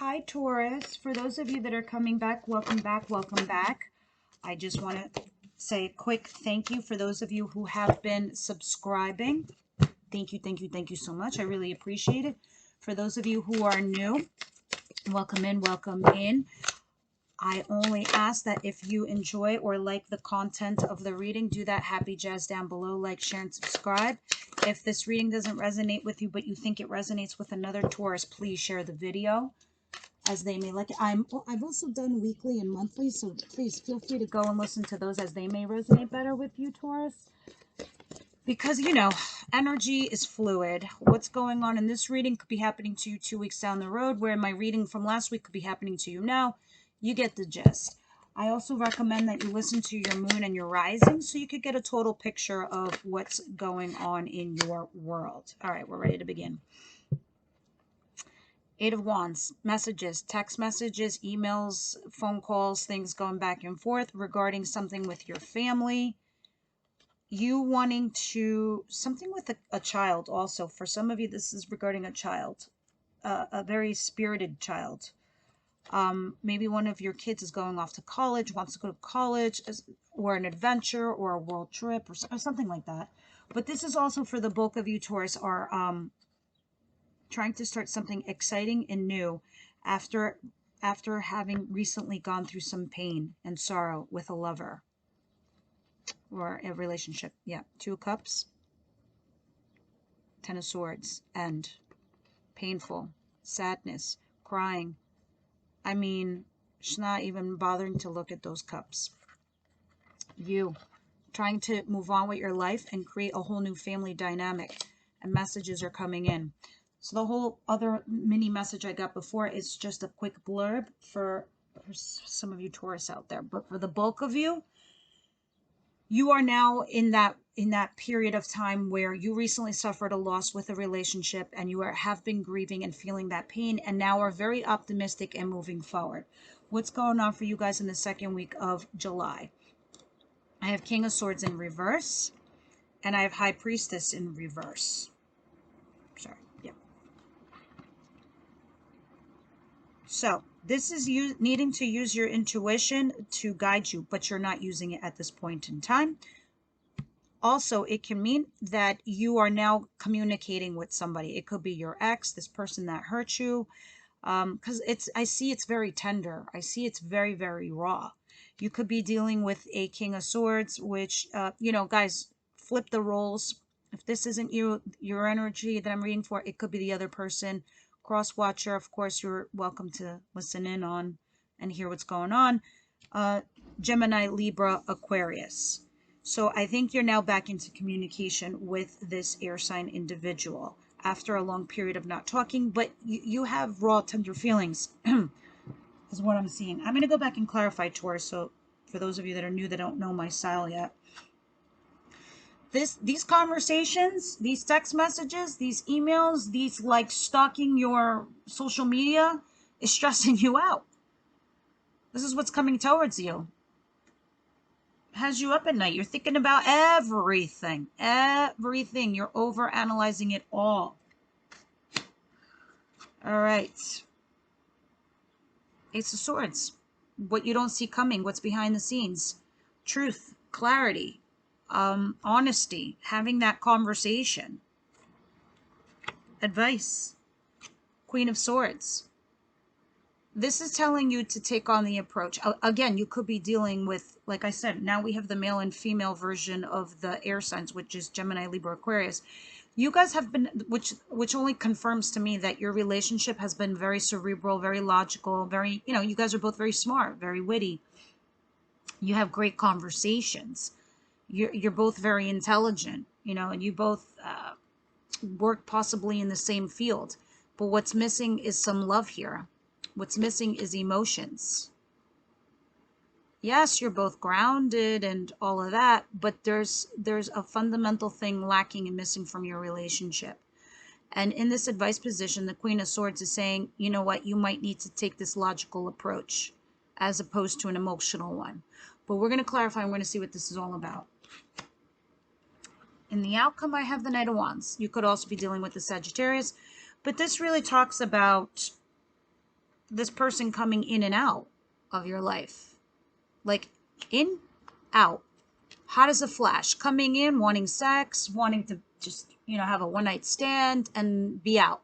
Hi, Taurus. For those of you that are coming back, welcome back, welcome back. I just want to say a quick thank you for those of you who have been subscribing. Thank you, thank you, thank you so much. I really appreciate it. For those of you who are new, welcome in, welcome in. I only ask that if you enjoy or like the content of the reading, do that happy jazz down below, like, share, and subscribe. If this reading doesn't resonate with you, but you think it resonates with another Taurus, please share the video as they may like it. I've also done weekly and monthly, so please feel free to go and listen to those as they may resonate better with you, Taurus. Because, you know, energy is fluid. What's going on in this reading could be happening to you 2 weeks down the road, where my reading from last week could be happening to you now. You get the gist. I also recommend that you listen to your moon and your rising so you could get a total picture of what's going on in your world. All right, we're ready to begin. Eight of Wands, messages, text messages, emails, phone calls, things going back and forth regarding something with your family. You wanting to, something with a child also. For some of you, this is regarding a child, a very spirited child. Maybe one of your kids is going off to college, wants to go to college, or an adventure, or a world trip, or something like that. But this is also for the bulk of you, Taurus, are trying to start something exciting and new after having recently gone through some pain and sorrow with a lover or a relationship. Yeah, Two of Cups, Ten of Swords, and painful, sadness, crying. I mean, she's not even bothering to look at those cups. You trying to move on with your life and create a whole new family dynamic, and messages are coming in. So the whole other mini message I got before is just a quick blurb for some of you Taurus out there. But for the bulk of you, you are now in that period of time where you recently suffered a loss with a relationship, and you have been grieving and feeling that pain, and now are very optimistic and moving forward. What's going on for you guys in the second week of July? I have King of Swords in reverse, and I have High Priestess in reverse. Sorry, yeah. So this is you needing to use your intuition to guide you, but you're not using it at this point in time. Also, it can mean that you are now communicating with somebody. It could be your ex, this person that hurt you, because I see it's very tender. I see it's very, very raw. You could be dealing with a King of Swords, which, you know, guys, flip the roles. If this isn't your energy that I'm reading for, it could be the other person. Cross watcher, of course, you're welcome to listen in on and hear what's going on. Gemini, Libra, Aquarius. So I think you're now back into communication with this air sign individual after a long period of not talking, but you have raw, tender feelings is what I'm seeing. I'm going to go back and clarify, Taurus, so for those of you that are new that don't know my style yet. These conversations, these text messages, these emails, these like stalking your social media is stressing you out. This is what's coming towards you. Has you up at night. You're thinking about everything. Everything. You're over analyzing it all. All right. Ace of Swords. What you don't see coming. What's behind the scenes. Truth. Clarity. Honesty. Having that conversation. Advice. Queen of Swords. This is telling you to take on the approach. Again, you could be dealing with, like I said, now we have the male and female version of the air signs, which is Gemini, Libra, Aquarius. You guys have been, which only confirms to me that your relationship has been very cerebral, very logical, very, you know, you guys are both very smart, very witty. You have great conversations. You're both very intelligent, you know, and you both work possibly in the same field. But what's missing is some love here. What's missing is emotions. Yes, you're both grounded and all of that, but there's a fundamental thing lacking and missing from your relationship. And in this advice position, the Queen of Swords is saying, you know what, you might need to take this logical approach as opposed to an emotional one. But we're going to clarify, and we're going to see what this is all about. In the outcome, I have the Knight of Wands. You could also be dealing with the Sagittarius, but this really talks about this person coming in and out of your life. Like, in, out. Hot as a flash. Coming in, wanting sex, wanting to just, you know, have a one-night stand and be out.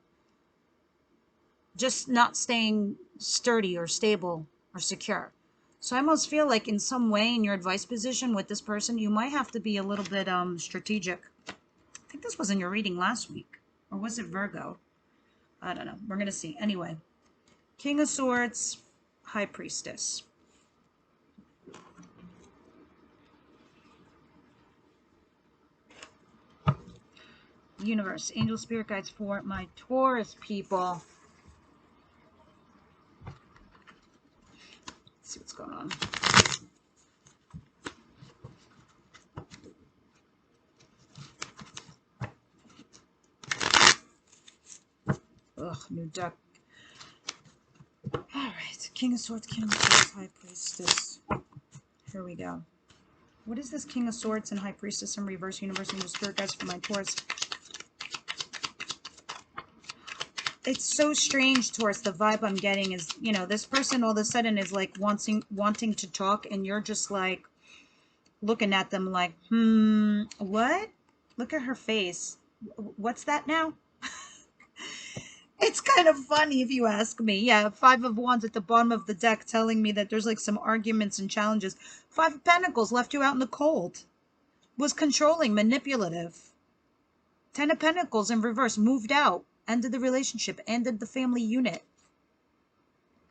Just not staying sturdy or stable or secure. So I almost feel like in some way in your advice position with this person, you might have to be a little bit strategic. I think this was in your reading last week. Or was it Virgo? I don't know. We're going to see. Anyway. King of Swords, High Priestess. Universe, angel spirit guides for my Taurus people. Let's see what's going on. Ugh, new deck. Alright, King of Swords, High Priestess. Here we go. What is this King of Swords and High Priestess in reverse? Universe, angel spirit guides for my Taurus. It's so strange, Taurus. The vibe I'm getting is, you know, this person all of a sudden is like wanting to talk, and you're just like looking at them like, what? Look at her face. What's that now? It's kind of funny if you ask me. Yeah, 5 of Wands at the bottom of the deck telling me that there's like some arguments and challenges. 5 of Pentacles left you out in the cold. Was controlling, manipulative. 10 of Pentacles in reverse, moved out. Ended the relationship, ended the family unit.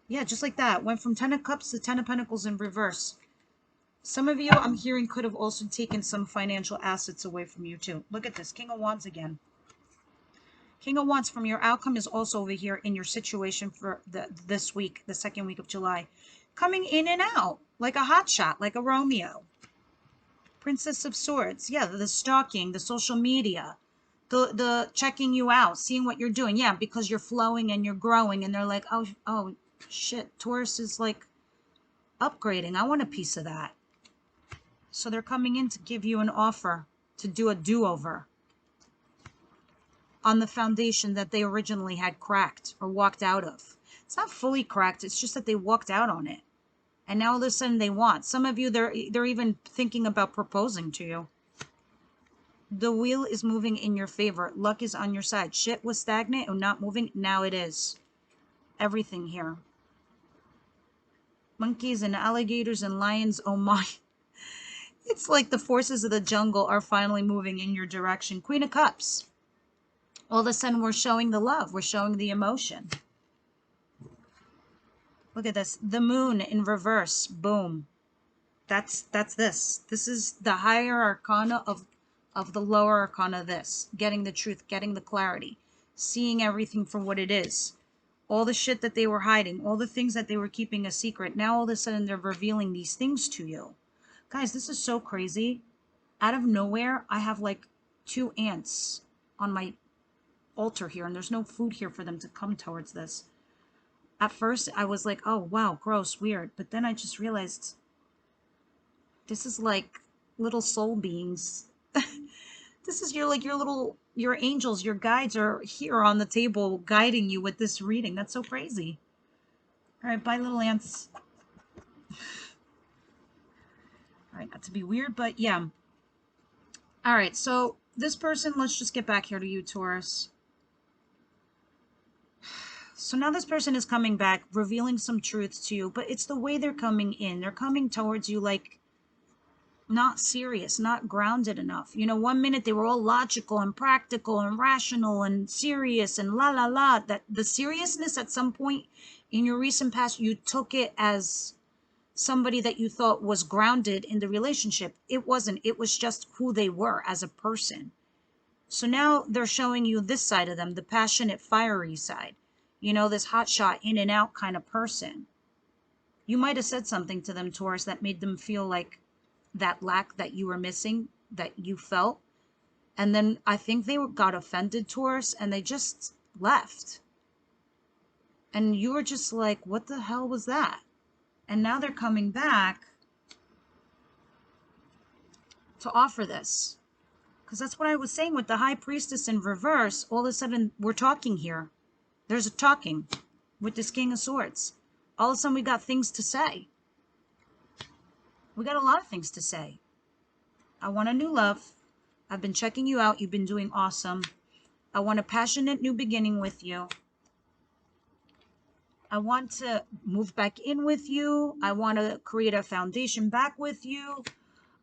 Yeah, just like that. Went from 10 of Cups to 10 of Pentacles in reverse. Some of you, I'm hearing, could have also taken some financial assets away from you too. Look at this. King of Wands again. King of Wands from your outcome is also over here in your situation for this week, the 2nd week of July. Coming in and out like a hot shot, like a Romeo. Princess of Swords. Yeah, the stalking, the social media. The checking you out, seeing what you're doing. Yeah, because you're flowing and you're growing, and they're like, oh shit, Taurus is like upgrading. I want a piece of that. So they're coming in to give you an offer to do a do-over on the foundation that they originally had cracked or walked out of. It's not fully cracked, it's just that they walked out on it. And now all of a sudden they want. Some of you, they're even thinking about proposing to you. The wheel is moving in your favor. Luck is on your side. Shit was stagnant and not moving. Now it is. Everything here. Monkeys and alligators and lions. Oh my. It's like the forces of the jungle are finally moving in your direction. Queen of Cups. All of a sudden we're showing the love. We're showing the emotion. Look at this. The moon in reverse. Boom. That's this. This is the higher arcana of the lower arcana. This. Getting the truth. Getting the clarity. Seeing everything for what it is. All the shit that they were hiding. All the things that they were keeping a secret. Now all of a sudden they're revealing these things to you. Guys, this is so crazy. Out of nowhere, I have like 2 ants on my altar here. And there's no food here for them to come towards this. At first, I was like, oh, wow, gross, weird. But then I just realized this is like little soul beings. This is your angels, your guides are here on the table guiding you with this reading. That's so crazy. All right, bye, little ants. All right, not to be weird, but yeah. All right, so this person, let's just get back here to you, Taurus. So now this person is coming back, revealing some truths to you, but it's the way they're coming in. They're coming towards you like not serious, not grounded enough. You know, one minute they were all logical and practical and rational and serious and la la la. That the seriousness at some point in your recent past, you took it as somebody that you thought was grounded in the relationship. It wasn't. It was just who they were as a person. So now they're showing you this side of them, the passionate, fiery side. You know, this hotshot, in and out kind of person. You might have said something to them, Taurus, that made them feel like that lack that you were missing, that you felt. And then I think they got offended, Taurus, and they just left. And you were just like, what the hell was that? And now they're coming back to offer this. Because that's what I was saying with the High Priestess in reverse. All of a sudden, we're talking here. There's a talking. with this King of Swords. All of a sudden, we got things to say. We got a lot of things to say. I want a new love. I've been checking you out. You've been doing awesome. I want a passionate new beginning with you. I want to move back in with you. I want to create a foundation back with you.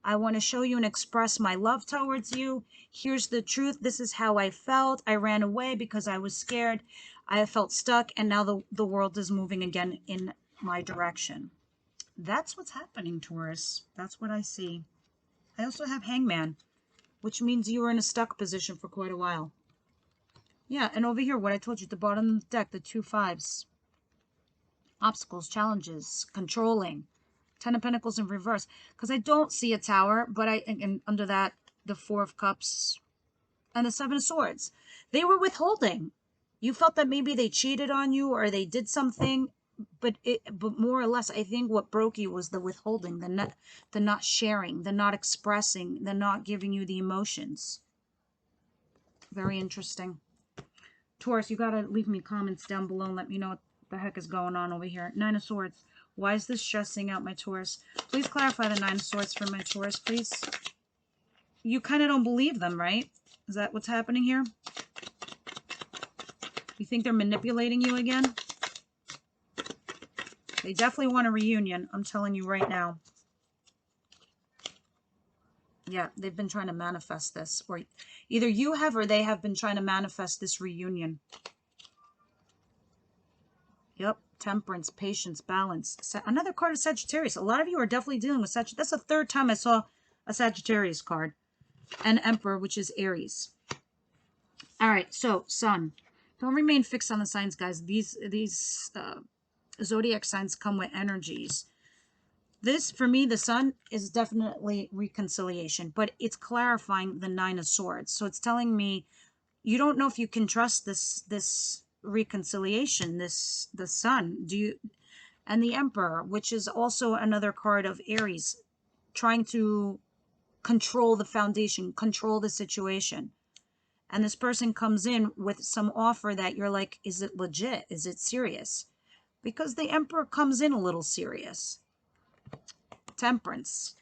I want to show you and express my love towards you. Here's the truth. This is how I felt. I ran away because I was scared. I felt stuck, and now the world is moving again in my direction. That's what's happening, Taurus. That's what I see. I also have Hangman, which means you were in a stuck position for quite a while. Yeah, and over here, what I told you at the bottom of the deck, the 2 5s. Obstacles, challenges, controlling. 10 of Pentacles in reverse. Because I don't see a Tower, but and under that, the 4 of Cups and the 7 of Swords. They were withholding. You felt that maybe they cheated on you or they did something, but more or less, I think what broke you was the withholding, the not sharing, the not expressing, the not giving you the emotions. Very interesting. Taurus, you got to leave me comments down below and let me know what the heck is going on over here. 9 of Swords. Why is this stressing out my Taurus? Please clarify the 9 of Swords for my Taurus, please. You kind of don't believe them, right? Is that what's happening here? You think they're manipulating you again? They definitely want a reunion. I'm telling you right now. Yeah, they've been trying to manifest this. Or either you have or they have been trying to manifest this reunion. Yep. Temperance, patience, balance. Another card of Sagittarius. A lot of you are definitely dealing with Sagittarius. That's the third time I saw a Sagittarius card. And Emperor, which is Aries. All right, so Sun. Don't remain fixed on the signs, guys. These zodiac signs come with energies. This, for me, the Sun is definitely reconciliation, but it's clarifying the 9 of Swords. So it's telling me you don't know if you can trust this reconciliation, the Sun. Do you? And the Emperor, which is also another card of Aries, trying to control the foundation, control the situation. And this person comes in with some offer that you're like, is it legit? Is it serious? Because the Emperor comes in a little serious. Temperance.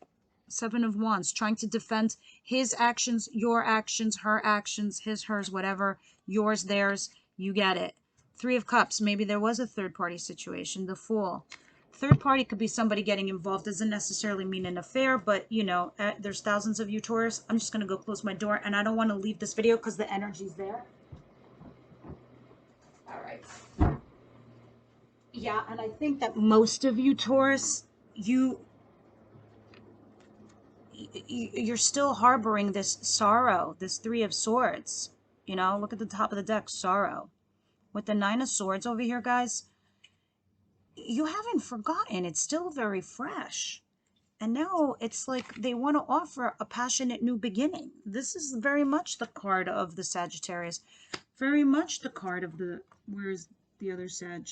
7 of Wands, trying to defend his actions, your actions, her actions, his, hers, whatever, yours, theirs, you get it. 3 of Cups, maybe there was a third-party situation. The Fool. Third party could be somebody getting involved. Doesn't necessarily mean an affair, but, you know, there's thousands of you, Taurus. I'm just going to go close my door, and I don't want to leave this video because the energy's there. All right. Yeah, and I think that most of you, Taurus, you're still harboring this sorrow, this 3 of Swords. You know, look at the top of the deck, sorrow. With the 9 of Swords over here, guys, you haven't forgotten. It's still very fresh. And now it's like they want to offer a passionate new beginning. This is very much the card of the Sagittarius. Very much the card of the... Where's the other Sag?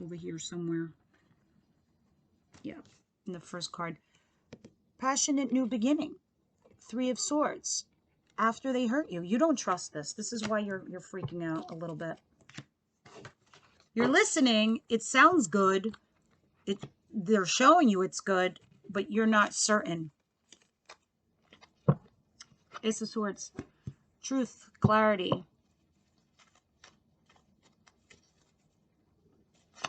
Over here somewhere. Yeah, in the first card. Passionate new beginning. 3 of Swords. After they hurt you. You don't trust this. This is why you're freaking out a little bit. You're listening. It sounds good. They're showing you it's good, but you're not certain. Ace of Swords. Truth, clarity.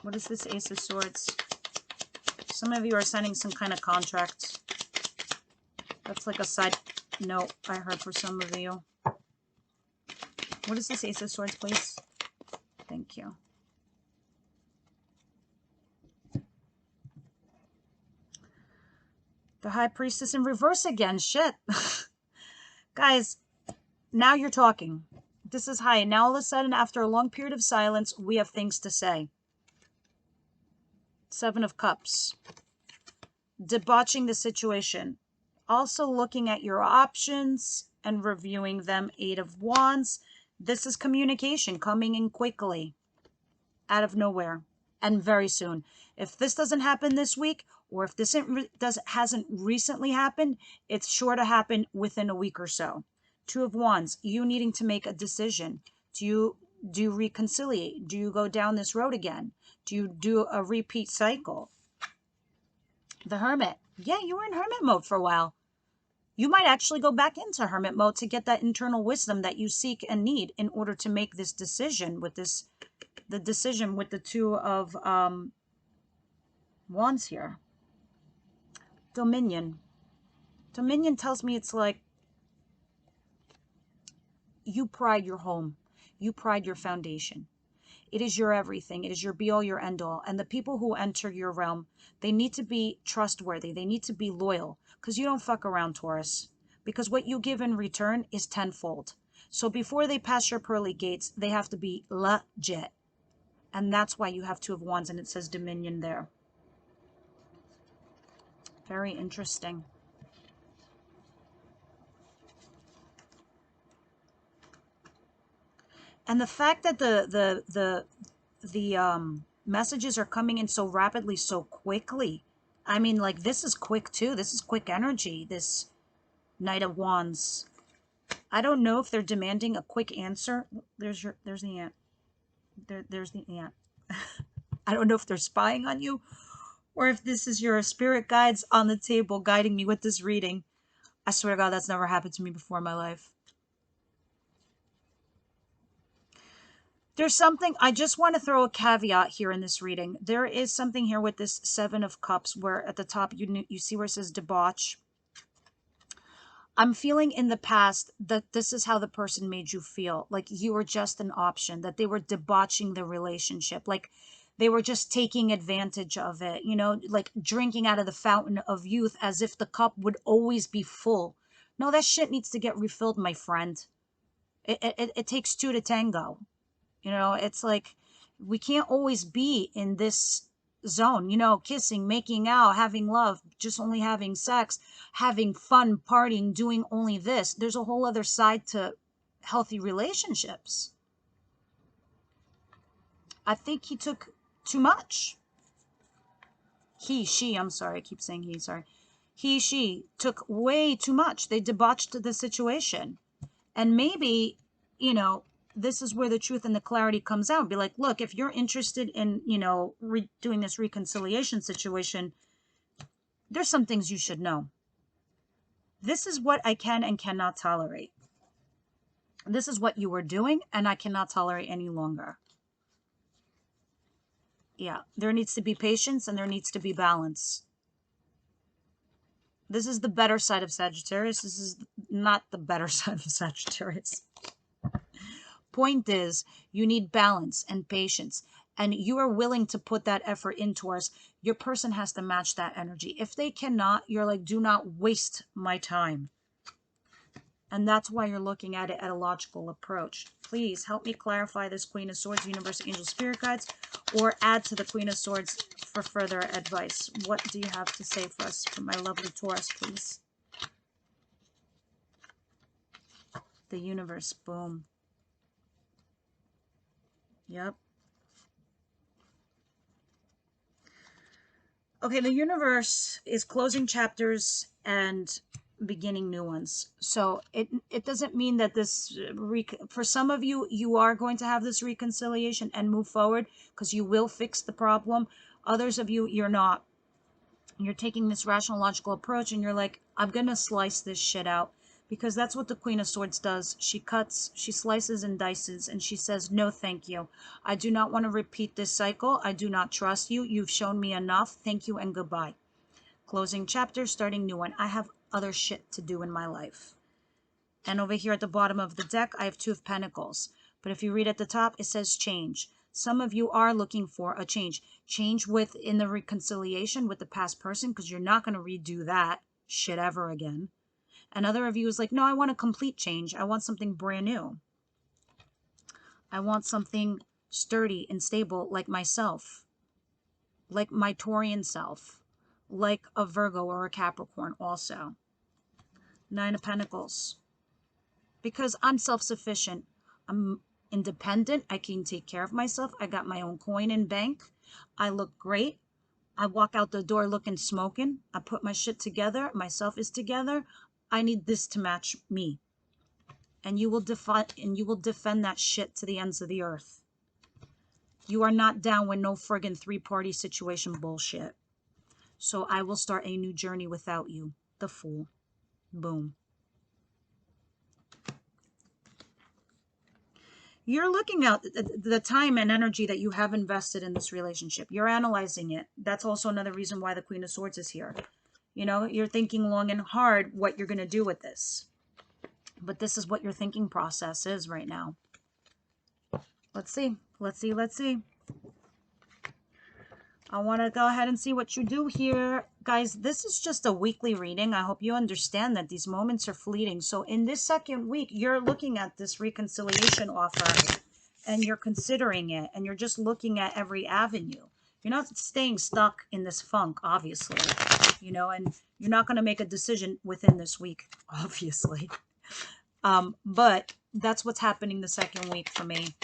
What is this Ace of Swords? Some of you are signing some kind of contract. That's like a side note I heard for some of you. What is this Ace of Swords, please? Thank you. The High Priestess in reverse again. Shit. Guys, now you're talking. This is high. Now all of a sudden, after a long period of silence, we have things to say. 7 of Cups. Debauching the situation. Also looking at your options and reviewing them. 8 of Wands. This is communication coming in quickly. Out of nowhere. And very soon. If this doesn't happen this week, or if this hasn't recently happened, it's sure to happen within a week or so. 2 of Wands, you needing to make a decision. Do you Do you reconciliate? Do you go down this road again? Do you do a repeat cycle? The Hermit. Yeah, you were in Hermit mode for a while. You might actually go back into Hermit mode to get that internal wisdom that you seek and need in order to make this decision with the decision with the Two of Wands here. Dominion. Dominion tells me it's like you pride your home. You pride your foundation. It is your everything. It is your be all, your end all. And the people who enter your realm, they need to be trustworthy. They need to be loyal, because you don't fuck around, Taurus. Because what you give in return is tenfold. So before they pass your pearly gates, they have to be legit. And that's why you have Two of Wands, and it says Dominion there. Very interesting. And the fact that the messages are coming in so rapidly, so quickly. I mean, like, this is quick too. This is quick energy, this Knight of Wands. I don't know if they're demanding a quick answer. There's the ant. There's the ant. I don't know if they're spying on you, or if this is your spirit guides on the table guiding me with this reading. I swear to God, that's never happened to me before in my life. There's something, I just want to throw a caveat here in this reading. There is something here with this Seven of Cups where at the top you see where it says debauch. I'm feeling in the past that this is how the person made you feel. Like you were just an option, that they were debauching the relationship. Like they were just taking advantage of it, you know, like drinking out of the fountain of youth as if the cup would always be full. No, that shit needs to get refilled, my friend. It takes two to tango. You know, it's like we can't always be in this zone, you know, kissing, making out, having love, just only having sex, having fun, partying, doing only this. There's a whole other side to healthy relationships. I think he took too much. I'm sorry, I keep saying he, sorry. She took way too much. They debauched the situation. And maybe, you know, this is where the truth and the clarity comes out. Be like, look, if you're interested in, you know, doing this reconciliation situation, there's some things you should know. This is what I can and cannot tolerate. This is what you were doing, and I cannot tolerate any longer. Yeah, there needs to be patience and there needs to be balance. This is the better side of Sagittarius. This is not the better side of Sagittarius. Point is, you need balance and patience, and you are willing to put that effort in towards your person has to match that energy. If they cannot, you're like, do not waste my time. And that's why you're looking at it at a logical approach. Please help me clarify this Queen of Swords, Universe, Angel, Spirit Guides, or add to the Queen of Swords for further advice. What do you have to say for us, for my lovely Taurus, please? The Universe, boom. Yep. Okay, the Universe is closing chapters and beginning new ones. So it doesn't mean that this, for some of you, you are going to have this reconciliation and move forward because you will fix the problem. Others of you, you're not. You're taking this rational, logical approach and you're like, I'm going to slice this shit out. Because that's what the Queen of Swords does. She cuts, she slices and dices, and she says, no, thank you. I do not want to repeat this cycle. I do not trust you. You've shown me enough. Thank you and goodbye. Closing chapter, starting new one. I have other shit to do in my life. And over here at the bottom of the deck, I have Two of Pentacles. But if you read at the top, it says change. Some of you are looking for a change. Change within the reconciliation with the past person, because you're not going to redo that shit ever again. Another of you is like, no, I want a complete change. I want something brand new. I want something sturdy and stable like myself, like my Taurian self, like a Virgo or a Capricorn also. Nine of Pentacles. Because I'm self-sufficient. I'm independent. I can take care of myself. I got my own coin in bank. I look great. I walk out the door looking smoking. I put my shit together. Myself is together. I need this to match me. And you will defend that shit to the ends of the earth. You are not down with no friggin' three-party situation bullshit. So I will start a new journey without you. The Fool. Boom. You're looking at the time and energy that you have invested in this relationship. You're analyzing it. That's also another reason why the Queen of Swords is here. You know, you're thinking long and hard what you're going to do with this. But this is what your thinking process is right now. Let's see. Let's see. Let's see. I want to go ahead and see what you do here. Guys, this is just a weekly reading. I hope you understand that these moments are fleeting. So in this second week, you're looking at this reconciliation offer and you're considering it and you're just looking at every avenue. You're not staying stuck in this funk, obviously, you know, and you're not going to make a decision within this week, obviously. But that's what's happening the second week for me,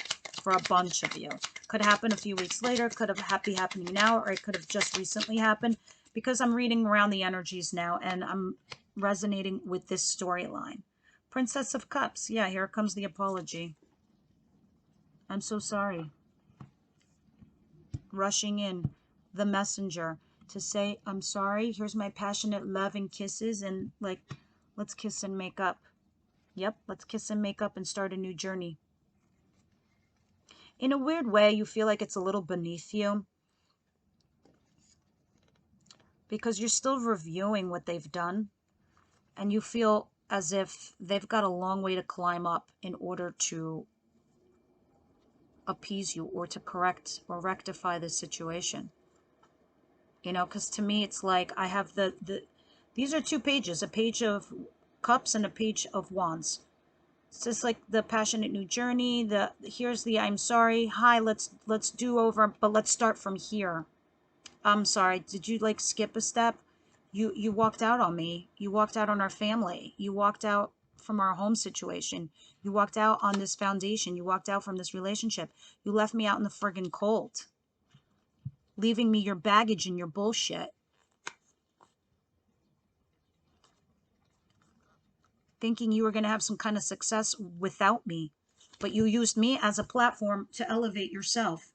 for a bunch of you. Could happen a few weeks later, could have be happening now, or it could have just recently happened, because I'm reading around the energies now and I'm resonating with this storyline. Princess of Cups. Yeah, here comes the apology. I'm so sorry. Rushing in, the messenger to say, I'm sorry. Here's my passionate love and kisses, and like, let's kiss and make up. Yep, let's kiss and make up and start a new journey. In a weird way, you feel like it's a little beneath you because you're still reviewing what they've done, and you feel as if they've got a long way to climb up in order to appease you or to correct or rectify this situation. You know, because to me, it's like I have these are two pages, a page of cups and a page of wands. It's just like the passionate new journey. Here's the I'm sorry. Hi, let's do over, but let's start from here. I'm sorry. Did you like skip a step? You walked out on me. You walked out on our family. You walked out from our home situation. You walked out on this foundation. You walked out from this relationship. You left me out in the friggin' cold, leaving me your baggage and your bullshit. Thinking you were going to have some kind of success without me, but you used me as a platform to elevate yourself.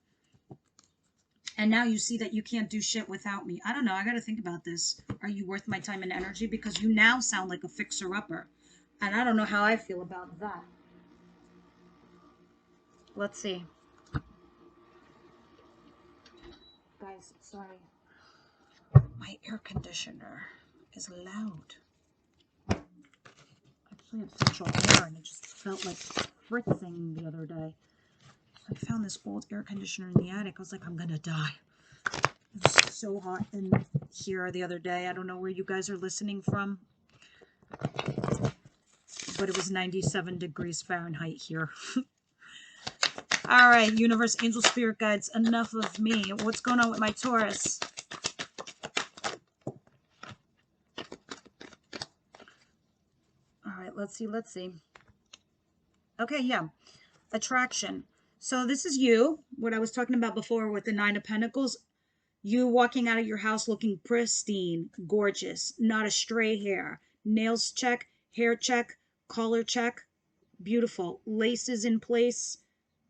And now you see that you can't do shit without me. I don't know. I got to think about this. Are you worth my time and energy? Because you now sound like a fixer-upper. And I don't know how I feel about that. Let's see. Guys, sorry. My air conditioner is loud. I have central air and it just felt like fritzing the other day. I found this old air conditioner in the attic. I was like, I'm gonna die. It was so hot in here the other day. I don't know where you guys are listening from, but it was 97 degrees Fahrenheit here. All right, universe, angel, spirit guides, enough of me. What's going on with my Taurus? All right, let's see, let's see. Okay, yeah, attraction. So this is you, what I was talking about before with the Nine of Pentacles. You walking out of your house looking pristine, gorgeous, not a stray hair. Nails check, hair check, collar check, beautiful. Laces in place,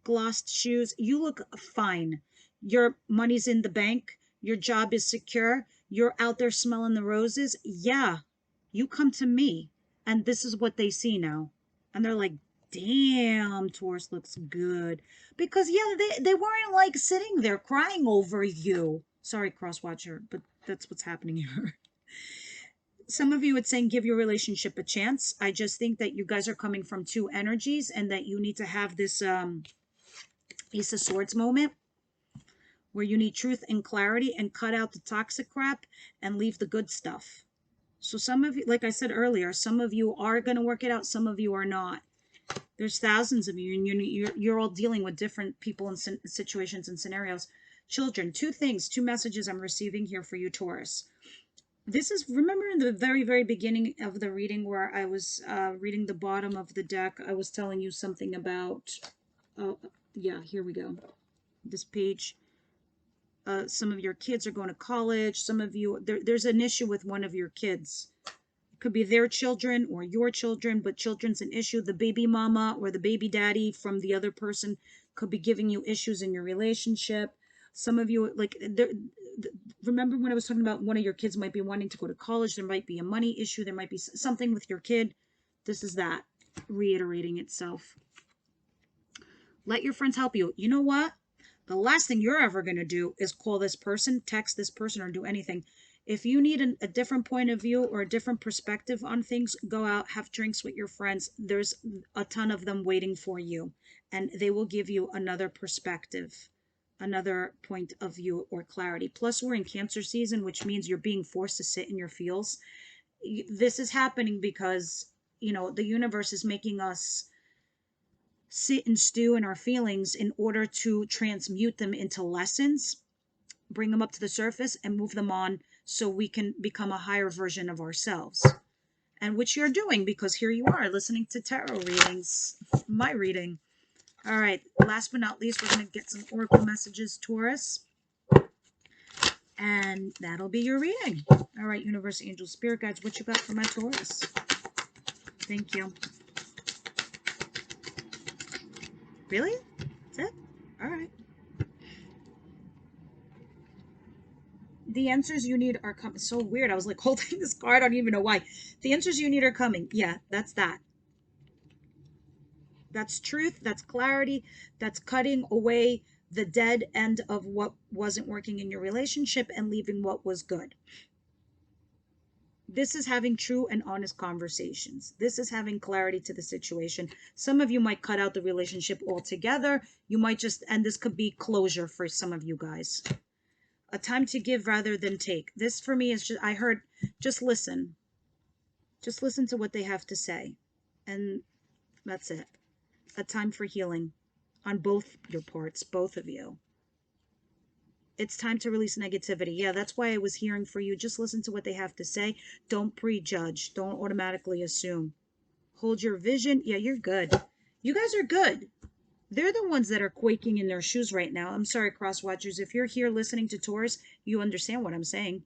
glossed shoes. You look fine. Your money's in the bank. Your job is secure. You're out there smelling the roses. Yeah, you come to me. And this is what they see now. And they're like, damn, Taurus looks good. Because, yeah, they weren't like sitting there crying over you. Sorry, cross-watcher, but that's what's happening here. Some of you would say give your relationship a chance. I just think that you guys are coming from two energies and that you need to have this Ace of Swords moment where you need truth and clarity and cut out the toxic crap and leave the good stuff. So some of you, like I said earlier, some of you are going to work it out. Some of you are not. There's thousands of you, and you're all dealing with different people and situations and scenarios. Children, two things, two messages I'm receiving here for you, Taurus. This is, remember in the very, very beginning of the reading where I was reading the bottom of the deck, I was telling you something about, yeah, here we go. This page. Some of your kids are going to college. Some of you, there's an issue with one of your kids. Could be their children or your children, but children's an issue. The baby mama or the baby daddy from the other person could be giving you issues in your relationship. Some of you, like, remember when I was talking about one of your kids might be wanting to go to college? There might be a money issue. There might be something with your kid. This is that reiterating itself. Let your friends help you. You know what? The last thing you're ever going to do is call this person, text this person, or do anything. If you need a different point of view or a different perspective on things, go out, have drinks with your friends. There's a ton of them waiting for you, and they will give you another perspective, another point of view or clarity. Plus, we're in Cancer season, which means you're being forced to sit in your feels. This is happening because, you know, the universe is making us sit and stew in our feelings in order to transmute them into lessons, bring them up to the surface, and move them on so we can become a higher version of ourselves. And which you're doing, because here you are listening to tarot readings, my reading. All right, last but not least, we're going to get some oracle messages, Taurus. And that'll be your reading. All right, universe, angels, spirit guides, what you got for my Taurus? Thank you. Really? That's it? All right. The answers you need are coming. So weird. I was like holding this card. I don't even know why. The answers you need are coming. Yeah, that's that. That's truth. That's clarity. That's cutting away the dead end of what wasn't working in your relationship and leaving what was good. This is having true and honest conversations. This is having clarity to the situation. Some of you might cut out the relationship altogether. You might just, and this could be closure for some of you guys. A time to give rather than take. This for me is just, I heard, just listen. Just listen to what they have to say. And that's it. A time for healing on both your parts, both of you. It's time to release negativity. Yeah, that's why I was hearing for you. Just listen to what they have to say. Don't prejudge. Don't automatically assume. Hold your vision. Yeah, you're good. You guys are good. They're the ones that are quaking in their shoes right now. I'm sorry, cross watchers. If you're here listening to Taurus, you understand what I'm saying.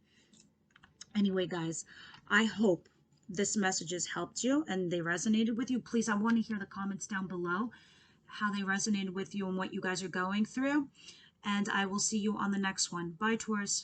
Anyway, guys, I hope this message has helped you and they resonated with you. Please, I want to hear the comments down below, how they resonated with you and what you guys are going through. And I will see you on the next one. Bye, Taurus.